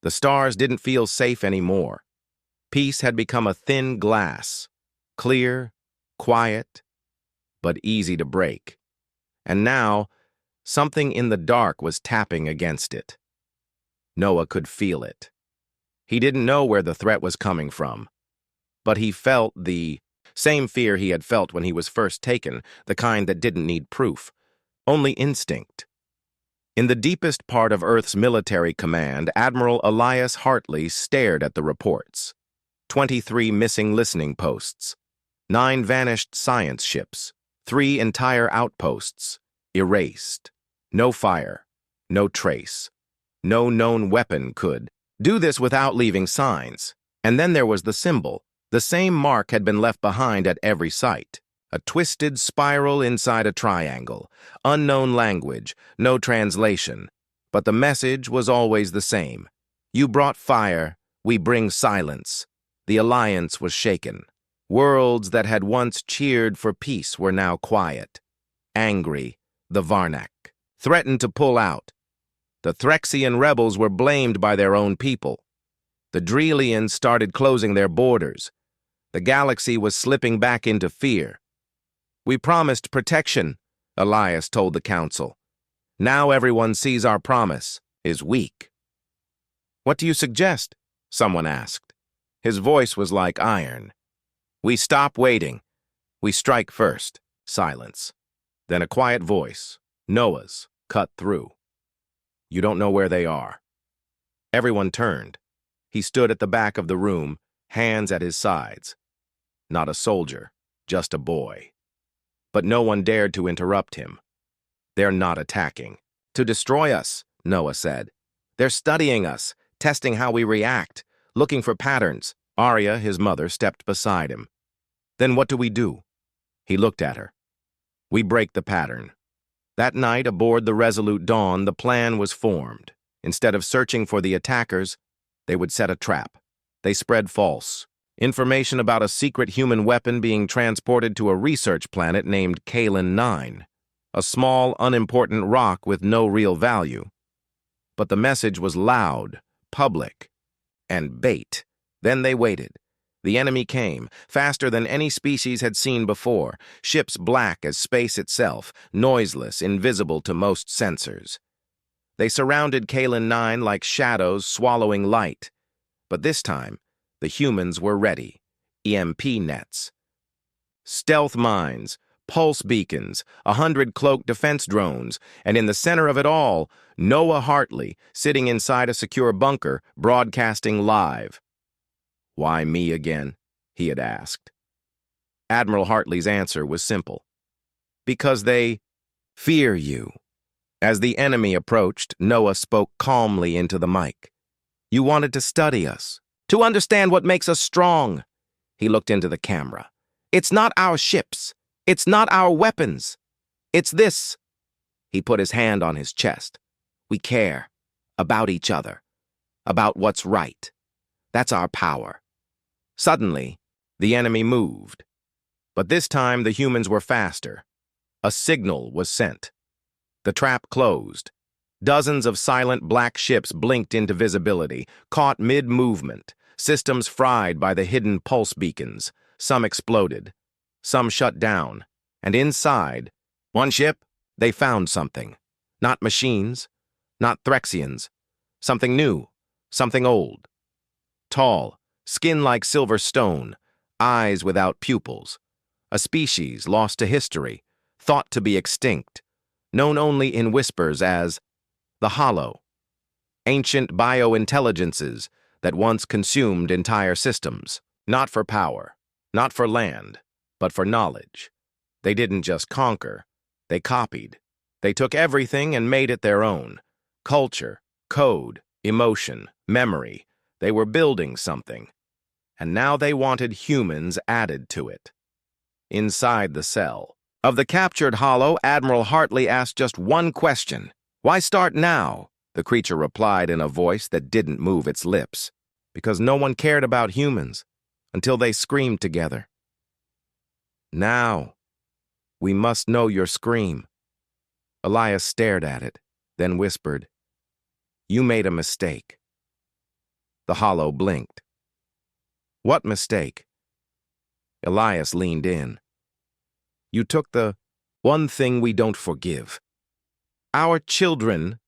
The stars didn't feel safe anymore. Peace had become a thin glass, clear, quiet, but easy to break. And now, something in the dark was tapping against it. Noah could feel it. He didn't know where the threat was coming from, but he felt the same fear he had felt when he was first taken, the kind that didn't need proof, only instinct. In the deepest part of Earth's military command, Admiral Elias Hartley stared at the reports. 23 missing listening posts, 9 vanished science ships, 3 entire outposts, erased. No fire, no trace. No known weapon could do this without leaving signs. And then there was the symbol. The same mark had been left behind at every site. A twisted spiral inside a triangle. Unknown language, no translation. But the message was always the same. You brought fire, we bring silence. The alliance was shaken. Worlds that had once cheered for peace were now quiet. Angry, the Varnak threatened to pull out. The Threxian rebels were blamed by their own people. The Drelians started closing their borders. The galaxy was slipping back into fear. We promised protection, Elias told the council. Now everyone sees our promise is weak. What do you suggest? Someone asked. His voice was like iron. We stop waiting. We strike first. Silence. Then a quiet voice, Noah's, cut through. You don't know where they are. Everyone turned. He stood at the back of the room, hands at his sides. Not a soldier, just a boy. But no one dared to interrupt him. They're not attacking. To destroy us, Noah said. They're studying us, testing how we react, looking for patterns. Arya, his mother, stepped beside him. Then what do we do? He looked at her. We break the pattern. That night, aboard the Resolute Dawn, the plan was formed. Instead of searching for the attackers, they would set a trap. They spread false information about a secret human weapon being transported to a research planet named Kalin 9, a small, unimportant rock with no real value. But the message was loud, public, and bait. Then they waited. The enemy came, faster than any species had seen before, ships black as space itself, noiseless, invisible to most sensors. They surrounded Kalin 9 like shadows swallowing light. But this time, the humans were ready. EMP nets, stealth mines, pulse beacons, 100 cloaked defense drones, and in the center of it all, Noah Hartley, sitting inside a secure bunker, broadcasting live. Why me again? He had asked. Admiral Hartley's answer was simple. Because they fear you. As the enemy approached, Noah spoke calmly into the mic. You wanted to study us, to understand what makes us strong. He looked into the camera. It's not our ships. It's not our weapons. It's this. He put his hand on his chest. We care about each other, about what's right. That's our power. Suddenly, the enemy moved. But this time, the humans were faster. A signal was sent. The trap closed. Dozens of silent black ships blinked into visibility, caught mid-movement, systems fried by the hidden pulse beacons. Some exploded. Some shut down. And inside, one ship, they found something. Not machines, not Threxians. Something new, something old. Tall, skin like silver stone, eyes without pupils. A species lost to history, thought to be extinct, known only in whispers as the Hollow. Ancient biointelligences that once consumed entire systems, not for power, not for land, but for knowledge. They didn't just conquer, they copied. They took everything and made it their own. Culture, code, emotion, memory. They were building something. And now they wanted humans added to it. Inside the cell of the captured Hollow, Admiral Hartley asked just one question. Why start now? The creature replied in a voice that didn't move its lips. Because no one cared about humans until they screamed together. Now, we must know your scream. Elias stared at it, then whispered, You made a mistake. The hollow blinked. What mistake? Elias leaned in. You took the one thing we don't forgive. Our children.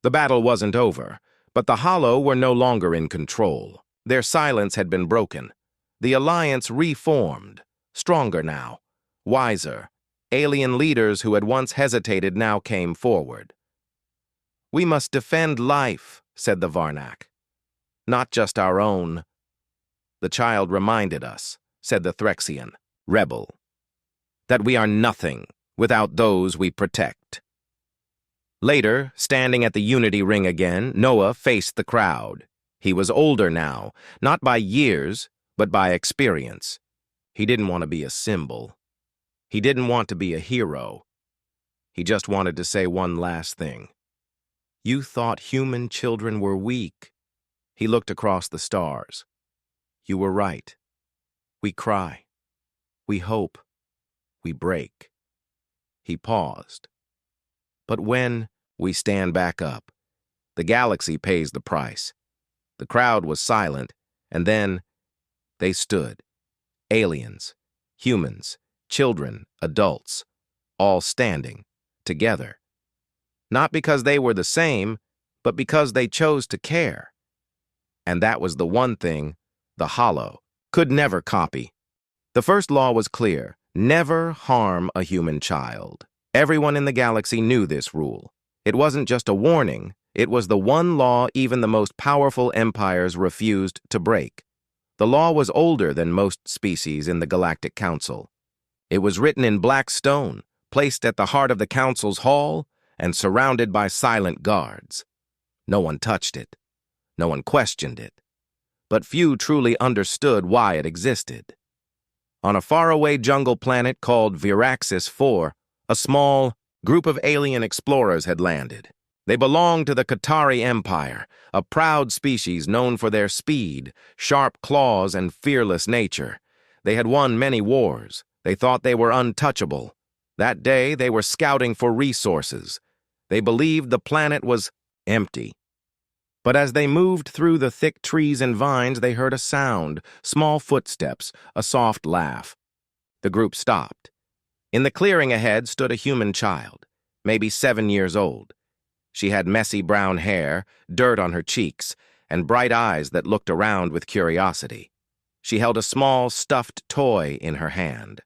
The battle wasn't over, but the Hollow were no longer in control. Their silence had been broken. The Alliance reformed, stronger now, wiser. Alien leaders who had once hesitated now came forward. We must defend life, said the Varnak. Not just our own. The child reminded us, said the Threxian, rebel, that we are nothing without those we protect. Later, standing at the Unity Ring again, Noah faced the crowd. He was older now, not by years, but by experience. He didn't want to be a symbol. He didn't want to be a hero. He just wanted to say one last thing. You thought human children were weak. He looked across the stars. You were right. We cry. We hope. We break. He paused. But when we stand back up, the galaxy pays the price. The crowd was silent, and then they stood. Aliens, humans, children, adults, all standing, together. Not because they were the same, but because they chose to care. And that was the one thing the Hollow could never copy. The first law was clear: never harm a human child. Everyone in the galaxy knew this rule. It wasn't just a warning, it was the one law even the most powerful empires refused to break. The law was older than most species in the Galactic Council. It was written in black stone, placed at the heart of the Council's hall, and surrounded by silent guards. No one touched it. No one questioned it. But few truly understood why it existed. On a faraway jungle planet called Viraxis 4, a small group of alien explorers had landed. They belonged to the Qatari Empire, a proud species known for their speed, sharp claws, and fearless nature. They had won many wars. They thought they were untouchable. That day, they were scouting for resources. They believed the planet was empty. But as they moved through the thick trees and vines, they heard a sound, small footsteps, a soft laugh. The group stopped. In the clearing ahead stood a human child, maybe 7 years old. She had messy brown hair, dirt on her cheeks, and bright eyes that looked around with curiosity. She held a small stuffed toy in her hand.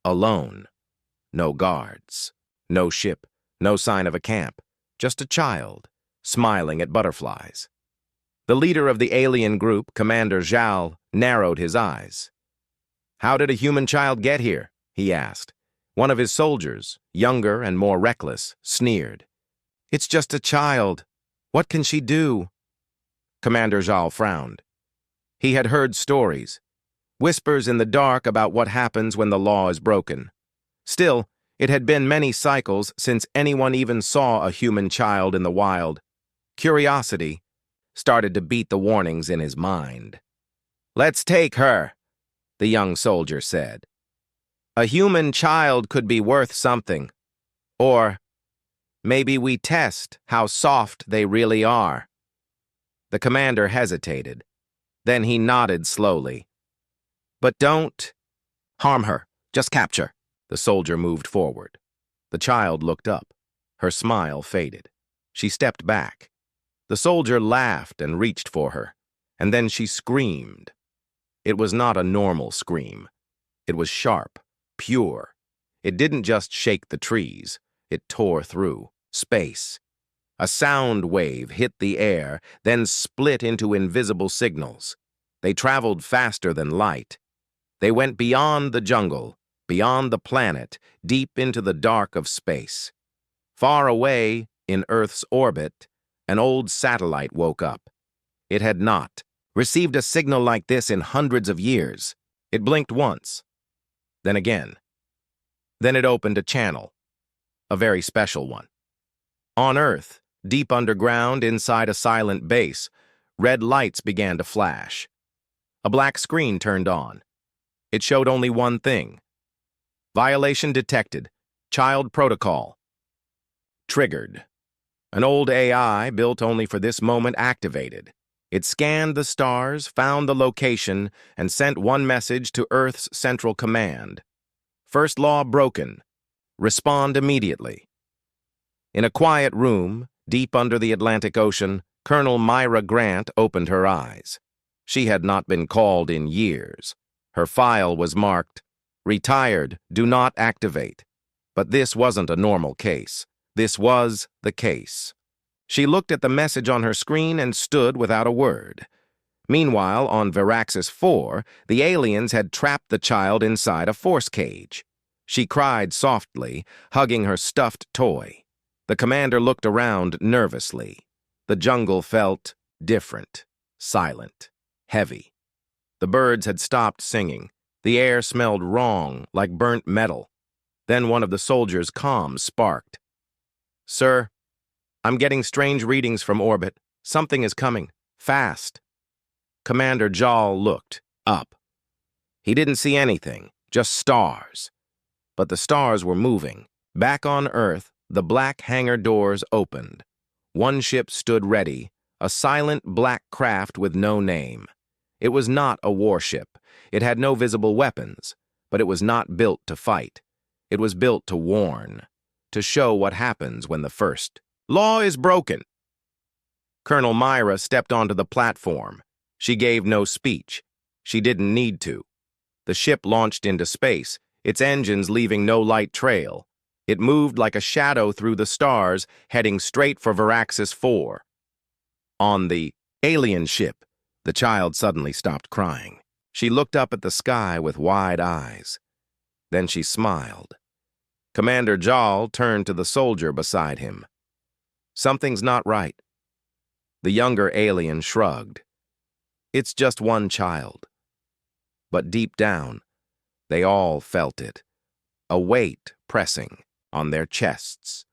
Alone. No guards. No ship. No sign of a camp. Just a child, smiling at butterflies. The leader of the alien group, Commander Zhao, narrowed his eyes. How did a human child get here? He asked. One of his soldiers, younger and more reckless, sneered. It's just a child. What can she do? Commander Zhao frowned. He had heard stories, whispers in the dark about what happens when the law is broken. Still, it had been many cycles since anyone even saw a human child in the wild. Curiosity started to beat the warnings in his mind. Let's take her, the young soldier said. A human child could be worth something. Or maybe we test how soft they really are. The commander hesitated. Then he nodded slowly. But don't harm her. Just capture. The soldier moved forward. The child looked up. Her smile faded. She stepped back. The soldier laughed and reached for her, and then she screamed. It was not a normal scream. It was sharp, pure. It didn't just shake the trees. It tore through space. A sound wave hit the air, then split into invisible signals. They traveled faster than light. They went beyond the jungle, beyond the planet, deep into the dark of space. Far away, in Earth's orbit, an old satellite woke up. It had not received a signal like this in hundreds of years. It blinked once, then again. Then it opened a channel, a very special one. On Earth, deep underground inside a silent base, red lights began to flash. A black screen turned on. It showed only one thing. Violation detected. Child protocol. Triggered. An old AI built only for this moment activated. It scanned the stars, found the location, and sent one message to Earth's Central Command. First law broken. Respond immediately. In a quiet room, deep under the Atlantic Ocean, Colonel Myra Grant opened her eyes. She had not been called in years. Her file was marked, "Retired, do not activate." But this wasn't a normal case. This was the case. She looked at the message on her screen and stood without a word. Meanwhile, on Veraxis 4, the aliens had trapped the child inside a force cage. She cried softly, hugging her stuffed toy. The commander looked around nervously. The jungle felt different, silent, heavy. The birds had stopped singing. The air smelled wrong, like burnt metal. Then one of the soldiers' comms sparked. "Sir, I'm getting strange readings from orbit. Something is coming. Fast." Commander Jal looked up. He didn't see anything, just stars. But the stars were moving. Back on Earth, the black hangar doors opened. One ship stood ready, a silent black craft with no name. It was not a warship. It had no visible weapons, but it was not built to fight. It was built to warn, to show what happens when the first law is broken. Colonel Myra stepped onto the platform. She gave no speech. She didn't need to. The ship launched into space, its engines leaving no light trail. It moved like a shadow through the stars, heading straight for Veraxis 4. On the alien ship, the child suddenly stopped crying. She looked up at the sky with wide eyes. Then she smiled. Commander Jal turned to the soldier beside him. "Something's not right." The younger alien shrugged. "It's just one child." But deep down, they all felt it. A weight pressing on their chests,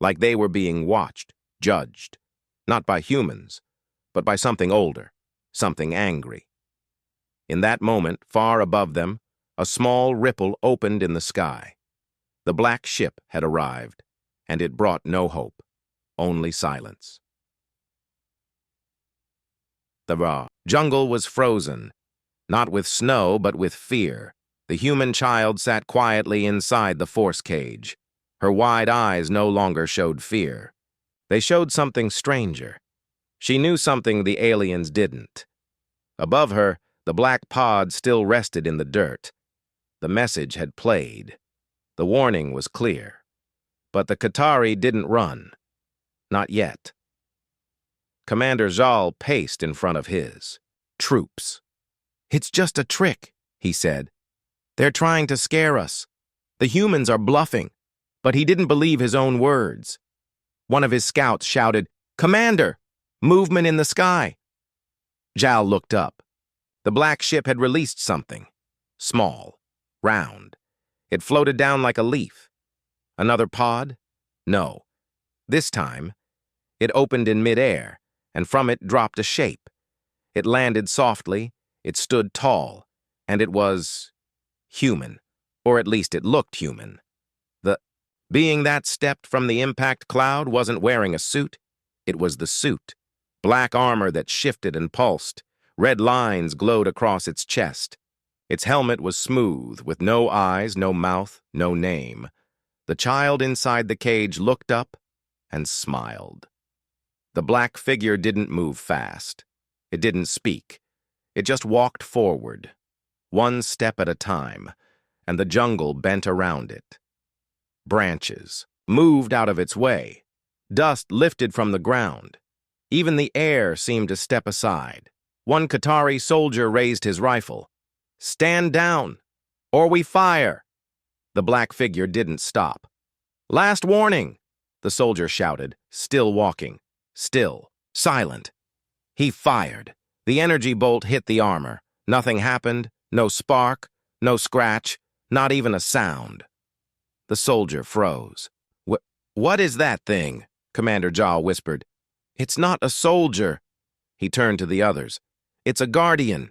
like they were being watched, judged, not by humans, but by something older, something angry. In that moment, far above them, a small ripple opened in the sky. The black ship had arrived, and it brought no hope, only silence. The raw jungle was frozen, not with snow, but with fear. The human child sat quietly inside the force cage. Her wide eyes no longer showed fear. They showed something stranger. She knew something the aliens didn't. Above her, the black pod still rested in the dirt. The message had played. The warning was clear. But the Qatari didn't run. Not yet. Commander Jal paced in front of his troops. "It's just a trick," he said. "They're trying to scare us. The humans are bluffing." But he didn't believe his own words. One of his scouts shouted, "Commander! Movement in the sky!" Jal looked up. The black ship had released something. Small, round. It floated down like a leaf. Another pod? No. This time, it opened in midair, and from it dropped a shape. It landed softly, it stood tall, and it was human, or at least it looked human. The being that stepped from the impact cloud wasn't wearing a suit. It was the suit. Black armor that shifted and pulsed. Red lines glowed across its chest. Its helmet was smooth, with no eyes, no mouth, no name. The child inside the cage looked up and smiled. The black figure didn't move fast. It didn't speak. It just walked forward, one step at a time, and the jungle bent around it. Branches moved out of its way. Dust lifted from the ground. Even the air seemed to step aside. One Qatari soldier raised his rifle. "Stand down, or we fire!" The black figure didn't stop. "Last warning!" the soldier shouted, still walking, still, silent. He fired. The energy bolt hit the armor. Nothing happened, no spark, no scratch, not even a sound. The soldier froze. What is that thing?" Commander Jal whispered. "It's not a soldier." He turned to the others. "It's a guardian."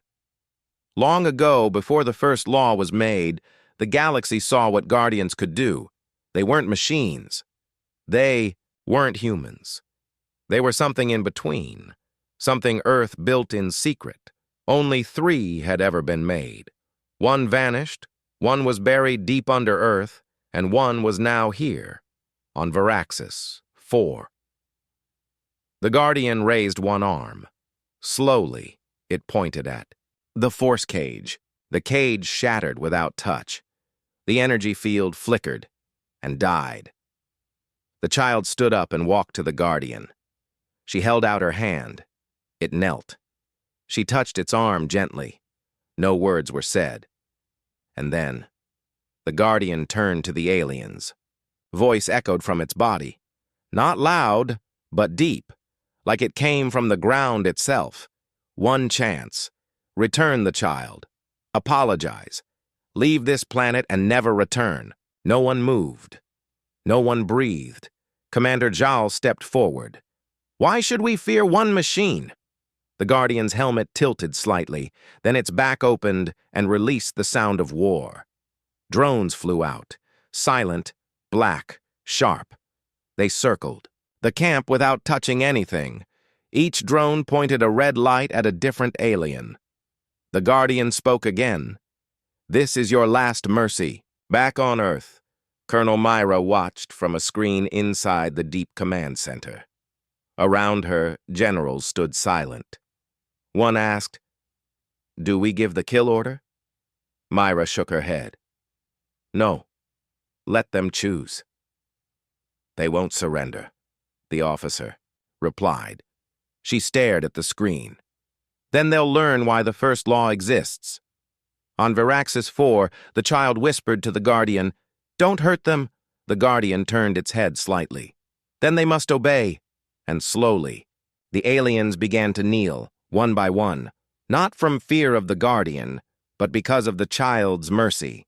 Long ago, before the first law was made, the galaxy saw what guardians could do. They weren't machines. They weren't humans. They were something in between. something Earth built in secret. Only 3 had ever been made. 1 vanished, 1 was buried deep under Earth, and 1 was now here, on Veraxis 4. The Guardian raised 1 arm. Slowly, it pointed at the force cage. The cage shattered without touch. The energy field flickered and died. The child stood up and walked to the Guardian. She held out her hand. It knelt. She touched its arm gently. No words were said. And then, the Guardian turned to the aliens. Voice echoed from its body. Not loud, but deep, like it came from the ground itself. 1 chance. Return the child. Apologize. Leave this planet and never return. No one moved. No one breathed. Commander Jal stepped forward. Why should we fear 1 machine? The Guardian's helmet tilted slightly, then its back opened and released the sound of war. Drones flew out, silent, black, sharp. They circled the camp without touching anything. Each drone pointed a red light at a different alien. The Guardian spoke again. This is your last mercy. Back on Earth. Colonel Myra watched from a screen inside the deep command center. Around her, generals stood silent. One asked, "Do we give the kill order?" Myra shook her head. "No. Let them choose." "They won't surrender," the officer replied. She stared at the screen. "Then they'll learn why the first law exists." On Veraxis 4, the child whispered to the Guardian, "Don't hurt them." The Guardian turned its head slightly. "Then they must obey." And slowly, the aliens began to kneel, 1 by 1, not from fear of the Guardian, but because of the child's mercy.